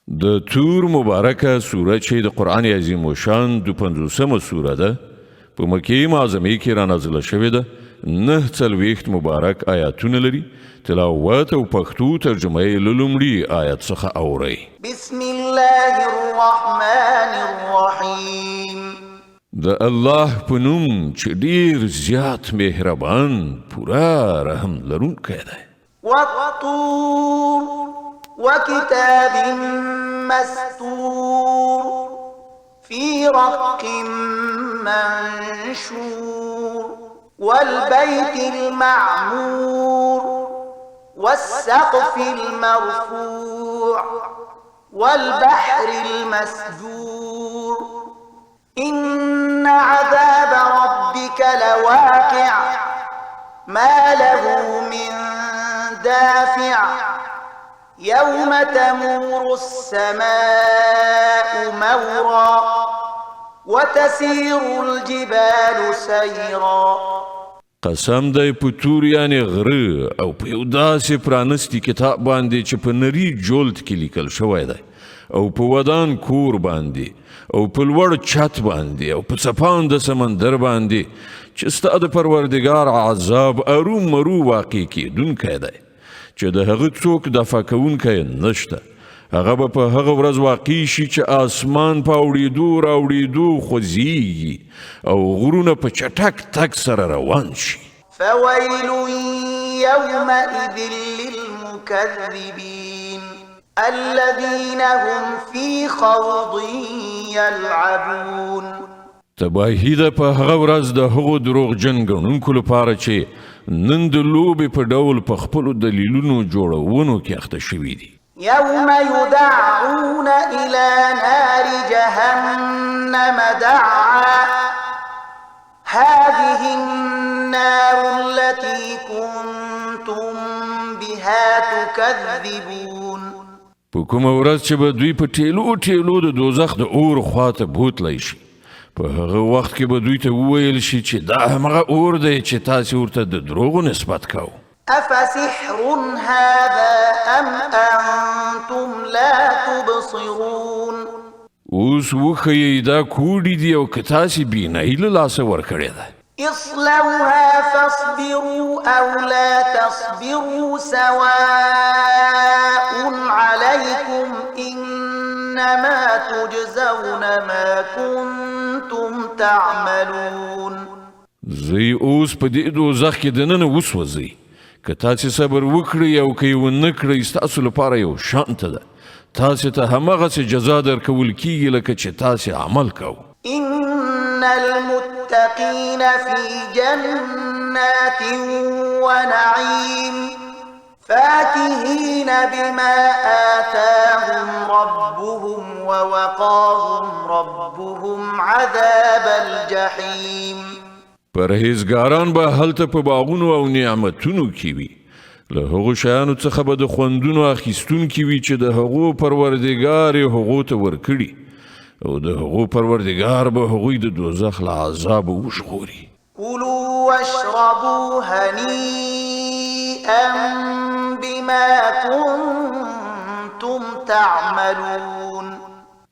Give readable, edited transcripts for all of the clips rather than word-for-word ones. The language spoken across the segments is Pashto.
د تور مبارکه سوره چې د قرآن عظیم و شان 52مه سوره ده په مکې معظمې کې را نازله شوې ده 49 مبارک آیاتونه لري تلاوت او پښتو ترجمه یې له لومړي آیت څخه اورئ بسم الله الرحمن الرحیم د الله په نوم چې ډیر زیات مهربان پورا رحم لرونکی دی والطور وكتاب مستور في رق منشور والبيت المعمور والسقف المرفوع والبحر المسجور إن عذاب ربك لواقع ما له من دافع يوم تمور السماء مورا وتسير الجبال سيرا قسم دی په تور یعنی غره او په یو داسې پرانستی کتاب باندې چې په نری جولد کې لیکل شوی دی او په ودان کور باندې او په لوړ چت باندې او په څپان د سمندر باندې چې ستا د پروردګار عذاب ارومرو واقع کیدونکی دی چې د هغه څوک دفع کوونکی نشته هغه به په هغه ورځ واقع شي چې آسمان په اوړېدو راوړېدو خوځېږي او غرونه په چټک تګ سره روان شي فويل يومئذ للمكذبين الذين هم في خوض يلعبون تباهي ده په هغه ورځ د هغو دروغجن ګڼونکو لپاره چې نن د لوبې په ډول په خپلو دلیلونو جوړونو کې اخته شوي دي يوم يدعون إلى نار جهنم دعا هذه النار التي كنتم بها تكذبون په کومه ورځ چې به دوی په ټیلو ټیلو د دوزخ د اور خواته بوتلی شي په هغه وخت کې به دوی ته وویل شي چې دا همغه اور دی چې تاسې ورته د دروغو نسبت کوو أفسحر هذا أم أنتم لا تبصرون اوس وښیئ دا کوډې دي او که تاسې بینایي له لاسه ورکړې ده اصلوها فاصبروا أو لا تصبروا سواء عليكم إنما تجزون ما كنتم تعملون زی اوس په دې دوزخ کې دننه وسوځئ که تاسې صبر وکړئ او که یې ونه کړئ ستاسو لپاره یو شانته ده تاسې ته هماغسې جزا درکول کیږي لکه چې تاسې عمل کوو إن المتقين في جنات ونعيم فاكهين بما آتاهم ربهم ووقاهم ربهم عذاب الجحيم پرهیزګاران به هلته په باغونو او نعمتونو کې وي له هغو شیانو څخه به د خوندونو اخیستونکي وي چې د هغو پروردګار یې هغو ته ورکړي او د هغو پروردګار به هغوی د دوزخ له عذابه وژغوري كلوا واشربوا هنيئا بما كنتم تعملون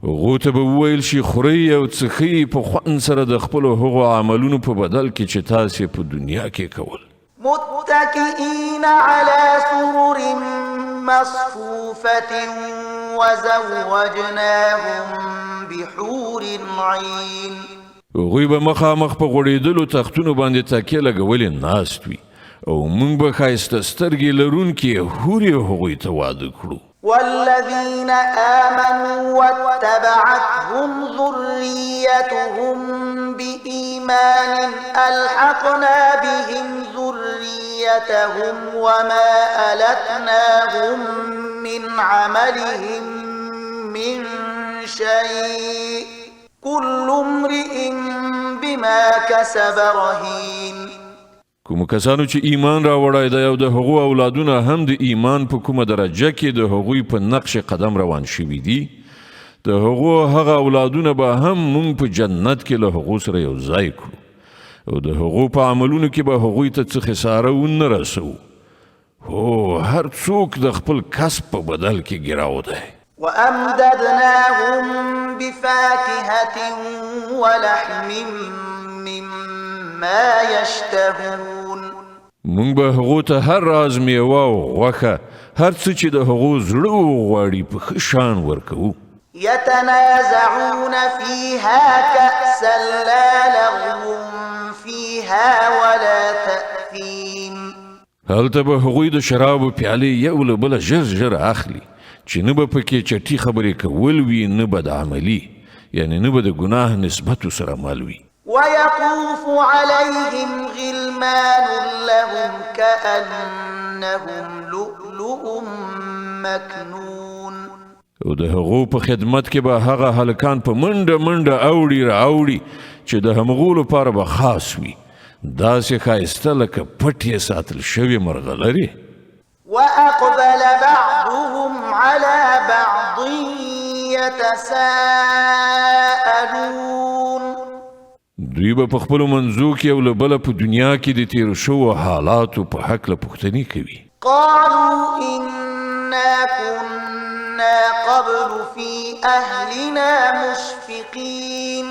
هغو ته به وویل شي خورئ او څښئ په خوند سره د خپلو هغو عملونو په بدل کې چې تاسې په دنیا کې کول متكئين على سرر مصفوفة وزوجناهم بحور عين هغوی به مخامخ په غوړېدلو تختونو باندې تکیه لګولې ناست وي او موږ به ښایسته سترګې لرونکي حورې هغوی ته واده کړو والذين آمنوا واتبعتهم ذريتهم بإيمان ألحقنا بهم ذريتهم وما ألتناهم من عملهم من شيء كل امرئ بما كسب رهين کوم کسانو چې ایمان راوړی دی او د هغو اولادونه هم د ایمان په کومه درجه کې د هغوی په نقش قدم روان شوي دي د هغو هغه اولادونه به هم مونږ په جنت کې له هغو سره یو ځای کړو او د هغو په عملونو کې به هغوی ته څه خساره ونه رسو هو هر څوک د خپل کسب په بدل کې ګیراو دی وأمددناهم بفاكهة ولحم مما يشتهون مونږ به هغو ته هر راز میوه او غوښه هر څه چې د هغو زړه وغواړي په ښه شان ورکوو. يتنازعون فيها كأسا لا لغو فيها ولا تأثيم هلته به هغوی د شرابو پیالې یو له بله ژر ژر اخلي چې نه به پکې چټي خبرې کول وي نه به د عملي یعنی نه به د ګناه نسبت سره مل وي. ويطوف عليهم غلمان لهم كأنهم لؤلؤ مكنون او د هغو په خدمت کې به هغه هلکان په منډه منډه اوړي راوړي چې د همغو لپاره به خاص وي داسې ښایسته لکه پټ یې ساتل شوي مرغلرې. وأقبل بعضهم على بعض يتساءلون دوی به په خپلو منځو کې یو له بله په دنیا کې د تېرو شوو حالاتو په هکله پوښتنې کوي. قالوا إنا كنا قبل في أهلنا مشفقين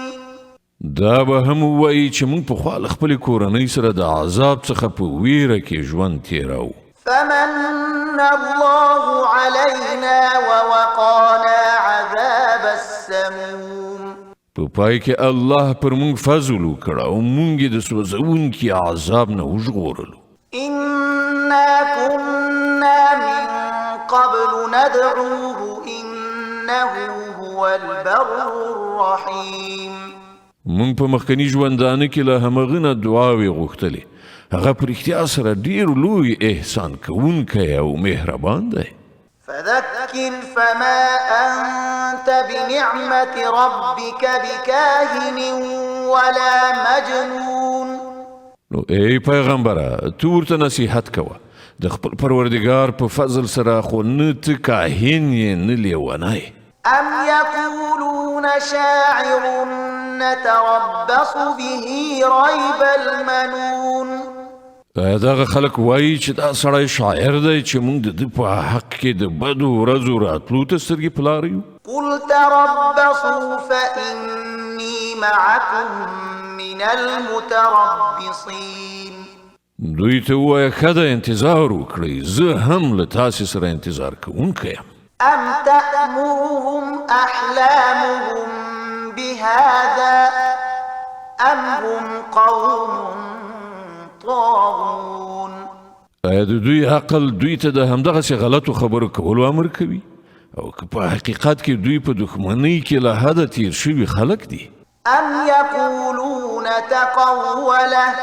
دا به هم ووایي چې موږ پخوا له خپلې کورنۍ سره د عذاب څخه په ویره کې ژوند تېراو. فمن الله علينا ووقانا عذاب السموم په پای کې الله پر موږ فضل وکړ او موږ یې د سوځونکي عذاب نه وژغورلو. إنا كنا من قبل ندعوه إنه هو البر الرحيم موږ په مخکني ژوندانه کې له همغه نه دعاوې غوښتلې هغه په رښتیا سره ډېر لوی احسان کوونکی او مهربان دی. فذكر فما أنت بنعمة ربك بكاهن ولا مجنون نو ای پیغمبره تو ورته نصیحت کوه د خپل پروردګار په فضل سره خو نه ته کاهن یې نه لیونی. أم يقولون شاعر نتربص به ريب المنون دغه خلک وایي چې دا سړی شاعر دی چې موږ د ده په حق کې د بدو ورځو راتلو ته سترګې په لاره یو. قل تربصوا فإني معكم من المتربصين دوی ته ووایه ښه ده انتظار وکړئ زه هم له تاسې سره انتظار کوونکی یم. أم تأمرهم أحلامهم بهذا أم هم قوم طاغون آیا د دوی عقل دوی ته د همدغسې غلطو خبرو کولو امر کوي او که په حقیقت کې دوی په دښمنۍ کې له حده تیر شوي خلک دي. أم يقولون تقوله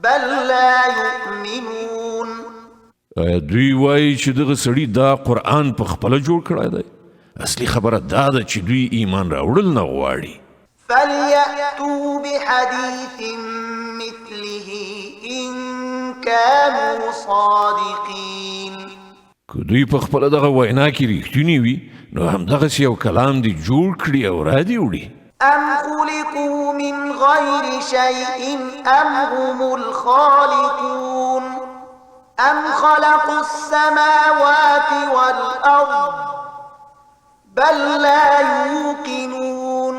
بل لا يؤمنون آیا دوی وایي چې دغه سړي دا قرآن په خپله جوړ کړی دی؟ اصلي خبره دا ده چې دوی ایمان راوړل نه غواړي. فليأتوا بحديث مثله إن كانوا صادقين که دوی په خپله دغه وینا کې رښتونی وي نو همدغسې یو کلام دې جوړ کړي او را دې وړي. أم خلقوا من غير شيء أم هم الخالقون أم خلقوا السماوات والأرض بل لا يوقنون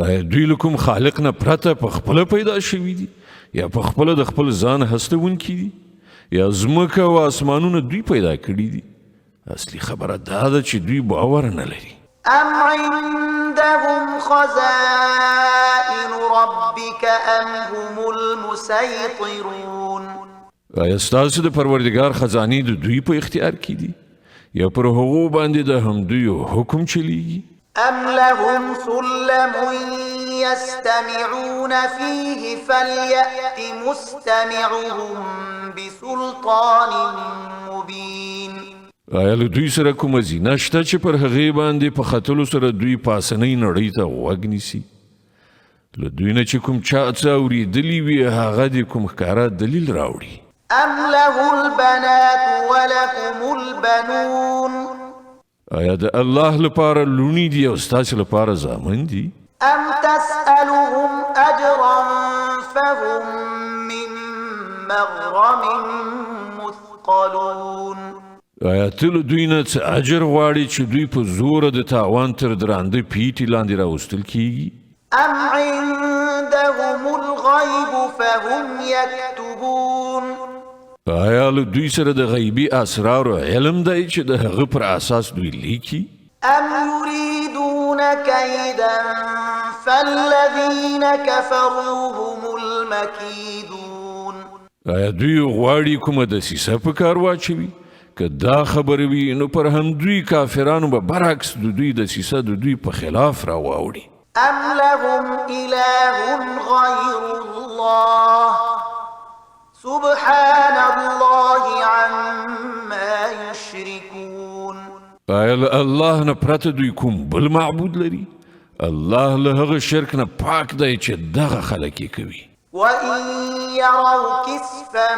آیا دوی له کوم خالق نه پرته په خپله پیدا شوي دي یا په خپله د خپل ځان هستونکي دي یا ځمکه او اسمانونه دوی پیدا کړي دي؟ اصلي خبره دا ده چې دوی باور نه لري. أم عندهم خزائن ربك أم هم المسيطرون آیا ستاسو د پروردګار خزانې د دوی په اختیار کې دي یا پر هغو باندې د همدوی حکم چلیږي؟ أم لهم سلم يستمعون فيه فليأت مستمعهم بسلطان مبين آیا له دوی سره کومه زینه شته چې پر هغې باندې په ختلو سره دوی پاسنۍ نړۍ ته غوږ نیسي؟ له دوی نه چې کوم چا څه اورېدلي وي هغه دې کوم ښکاره دلیل راوړي. أم له البنات ولكم البنون آیا د الله لپاره لونی دي او ستاسې لپاره زامن دي؟ أم تسألهم أجرا فهم من مغرم مثقلون آیا ته له دوی نه څه اجر غواړې چې دوی په زوره د تاوان تر درانده پیټي لاندې راوستل کیږي؟ أم عندهم الغيب فهم يكتبون آیا له دوی سره د غیبي اسرارو علم دی چې د هغه پر اساس دوی لیکي؟ أم يريدون كيدا فالذين كفروا هم المكيدون آیا دوی غواړي کومه دسیسه په کار واچوي؟ که دا خبره وي نو پر همدوی کافرانو به برعکس د دوی دسیسه د دوی په خلاف راواوړي. أم لهم إله غير الله سبحان الله عما يشركون آیا له الله نه پرته دوی کوم بل معبود لري؟ الله له هغه شرک نه پاک دی چې دغه خلک یې کوي. وإن يروا كسفا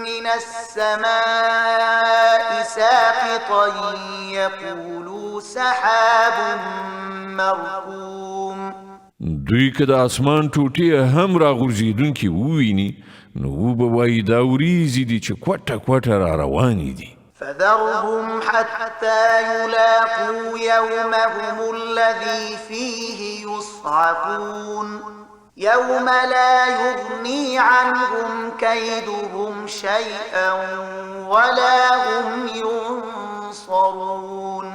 من السماء ساقطا يقولوا سحاب مركوم دوی که د اسمان ټوټې هم راغورځېدونکي وویني نو به وایي دا وریځې دي چې کوټه کوټه را روانې دي. فذرهم حتى يلاقوا يومهم الذي فيه يصعقون يوم لا يغني عنهم كيدهم شيئا ولا هم ينصرون.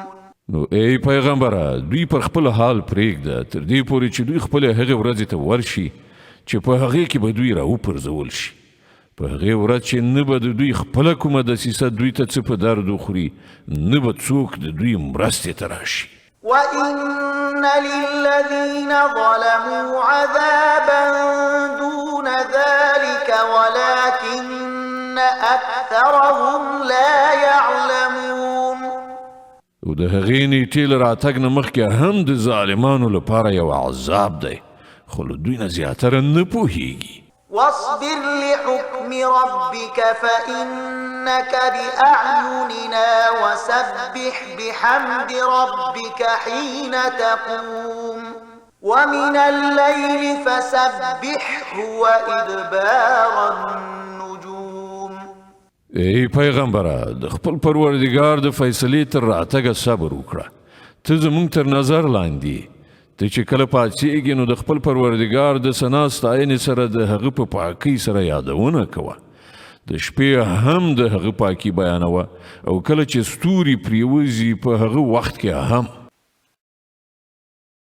نو ای پیغمبره دوی پر خپل حال پرېږده تر دې پورې چې دوی خپل هغې ورځې ته ورشي چې په هغې کې به دوی راوپرځول شي. په هغې ورځ چې نه به د دوی خپله کومه دسیسه دوی ته څه په درد وخوري نه به څوک د دوی مرستې ته راشي. وإن للذين ظلموا عذابا دون ذلك ولكن أكثرهم لا يعلمون. او د هغې نیټې له راتګ نه مخکې هم د ظالمانو لپاره یو عذاب دی خو له دوی نه زیاتره نه پوهیږي. واصبر لحكم ربك فإنك بأعيننا وسبح بحمد ربك حين تقوم ومن الليل فسبحه وإدبار النجوم. ای پیغمبره د خپل پروردګار د فیصلې تر راتګه صبر وکړه. ته زموږ تر نظر لاندې ته چې کله پاڅېږې نو د خپل پروردګار د ثنا ستاینې سره د هغه په پاکۍ سره یادونه کوه. د شپې هم د هغه پاکي بیانوه او کله چې ستوري پرېوځي په هغه وخت کې هم.